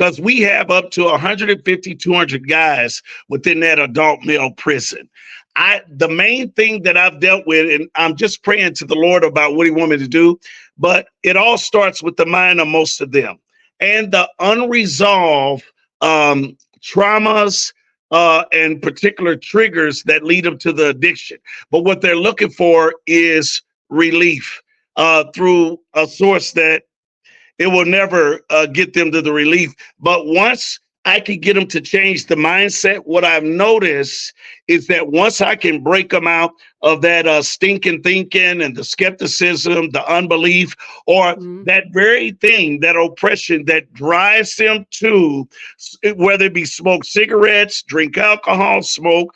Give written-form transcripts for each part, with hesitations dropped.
because we have up to 150, 200 guys within that adult male prison. The main thing that I've dealt with, and I'm just praying to the Lord about what he wants me to do, but it all starts with the mind of most of them and the unresolved traumas and particular triggers that lead them to the addiction. But what they're looking for is relief through a source that it will never get them to the relief. But once I can get them to change the mindset, what I've noticed is that once I can break them out of that stinking thinking and the skepticism, the unbelief, or that very thing, that oppression that drives them to, whether it be smoke cigarettes, drink alcohol, smoke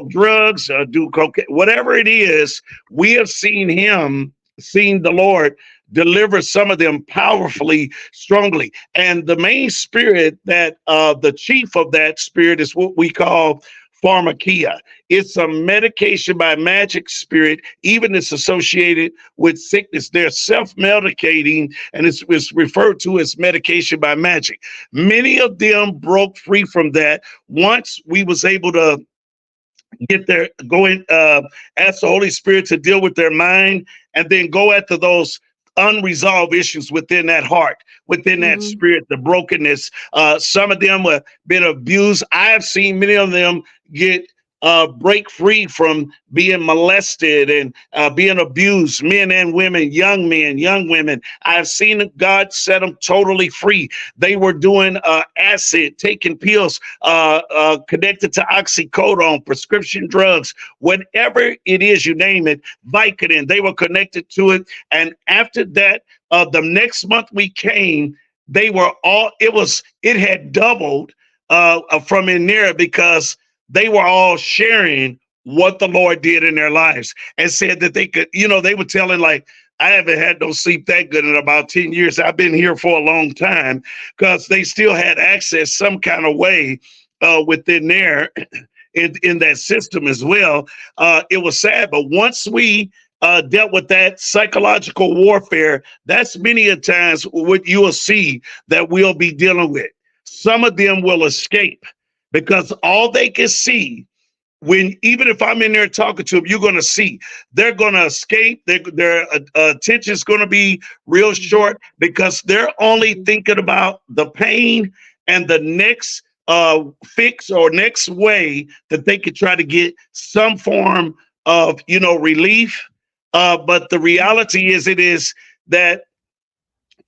drugs, do cocaine, whatever it is, we have seen the Lord deliver some of them powerfully, strongly. And the main spirit that the chief of that spirit is what we call pharmakia. It's a medication by magic spirit, even it's associated with sickness. They're self-medicating, and it's referred to as medication by magic. Many of them broke free from that once we was able to get their going, ask the Holy Spirit to deal with their mind, and then go after those unresolved issues within that heart, within that spirit, the brokenness. Some of them have been abused. I have seen many of them get break free from being molested and being abused, men and women, young men, young women. I've seen God set them totally free. They were doing acid, taking pills connected to oxycodone, prescription drugs, whatever it is, you name it, Vicodin, they were connected to it. And after that, the next month we came, they were all, it had doubled from in there, because they were all sharing what the Lord did in their lives, and said that they could, they were telling, like, I haven't had no sleep that good in about 10 years. I've been here for a long time, because they still had access some kind of way within there in that system as well. It was sad, but once we dealt with that psychological warfare, that's many a times what you will see that we'll be dealing with. Some of them will escape, because all they can see, even if I'm in there talking to them, you're going to see they're going to escape. Their attention is going to be real short, because they're only thinking about the pain and the next fix or next way that they could try to get some form of, relief. But the reality is that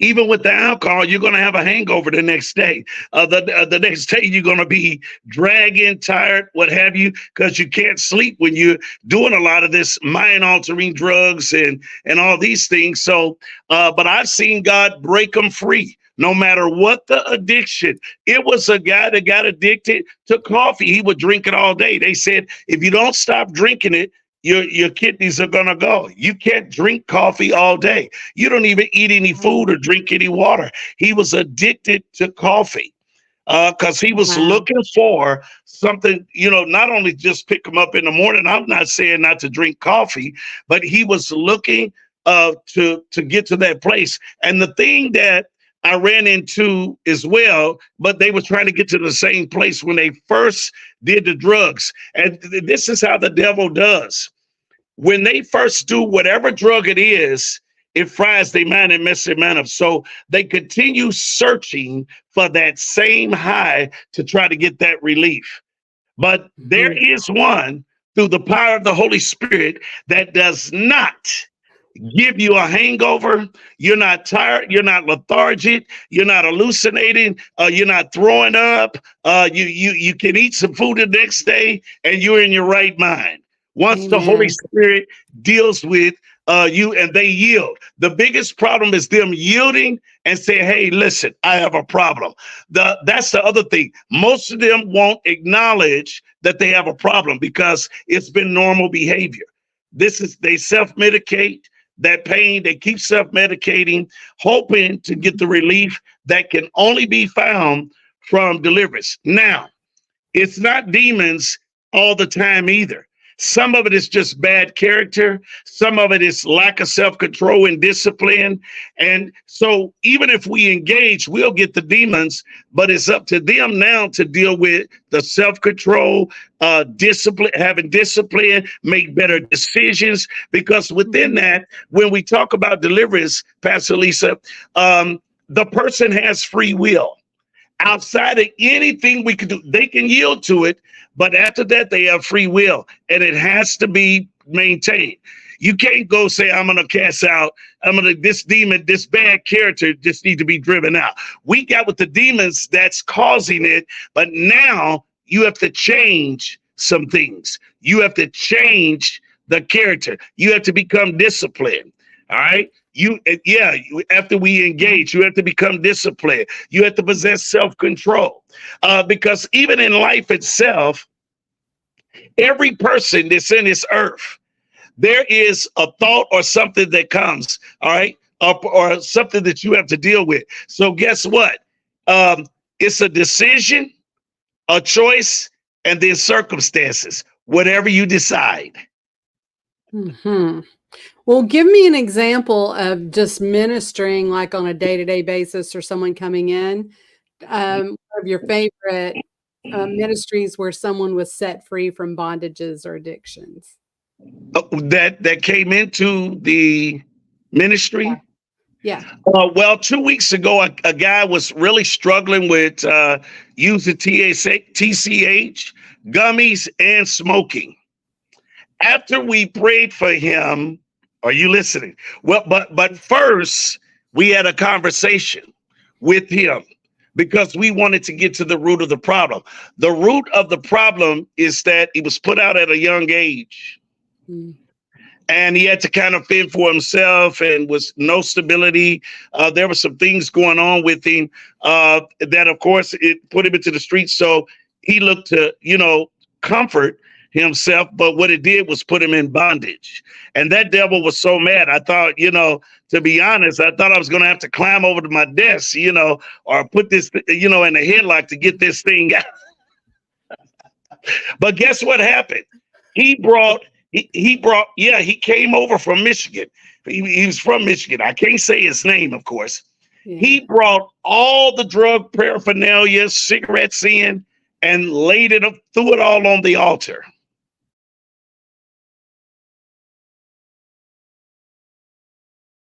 even with the alcohol, you're going to have a hangover the next day. The next day, you're going to be dragging, tired, what have you, because you can't sleep when you're doing a lot of this mind-altering drugs and all these things. So, but I've seen God break them free. No matter what the addiction. It was a guy that got addicted to coffee. He would drink it all day. They said, if you don't stop drinking it, your kidneys are going to go. You can't drink coffee all day. You don't even eat any food or drink any water. He was addicted to coffee because he was looking for something, not only just pick him up in the morning. I'm not saying not to drink coffee, but he was looking to get to that place. And the thing that I ran into as well, but they were trying to get to the same place when they first did the drugs. And this is how the devil does. When they first do whatever drug it is, it fries their mind and messes their mind up. So they continue searching for that same high to try to get that relief. But there is one through the power of the Holy Spirit that does not give you a hangover. You're not tired. You're not lethargic. You're not hallucinating. You're not throwing up. You can eat some food the next day and you're in your right mind. Once the Holy Spirit deals with you and they yield. The biggest problem is them yielding and say, hey, listen, I have a problem. That's the other thing. Most of them won't acknowledge that they have a problem because it's been normal behavior. They self-medicate that pain. They keep self-medicating, hoping to get the relief that can only be found from deliverance. Now, it's not demons all the time either. Some of it is just bad character. Some of it is lack of self-control and discipline. And so even if we engage, we'll get the demons, but it's up to them now to deal with the self-control, discipline, having discipline, make better decisions. Because within that, when we talk about deliverance, Pastor Lisa, the person has free will. Outside of anything we can do, they can yield to it, but after that, they have free will, and it has to be maintained. You can't go say, I'm going to cast out, this demon, this bad character just need to be driven out. We got with the demons that's causing it, but now you have to change some things. You have to change the character. You have to become disciplined. All right. After we engage, you have to become disciplined. You have to possess self-control. Because even in life itself, every person that's in this earth, there is a thought or something that comes, all right, or something that you have to deal with. So guess what? It's a decision, a choice, and then circumstances, whatever you decide. Mm-hmm. Well, give me an example of just ministering like on a day-to-day basis or someone coming in. One of your favorite ministries where someone was set free from bondages or addictions. That came into the ministry? Yeah. Well, 2 weeks ago, a guy was really struggling with using TCH, gummies, and smoking. After we prayed for him, are you listening? Well, but first we had a conversation with him because we wanted to get to the root of the problem. The root of the problem is that he was put out at a young age. And he had to kind of fend for himself and was no stability. There were some things going on with him that, of course, it put him into the streets. So he looked to, comfort himself, but what it did was put him in bondage. And that devil was so mad. I thought, to be honest, I thought I was going to have to climb over to my desk, or put this, in a headlock to get this thing out. But guess what happened? He came over from Michigan. He was from Michigan. I can't say his name, of course. Yeah. He brought all the drug paraphernalia, cigarettes in, and threw it all on the altar.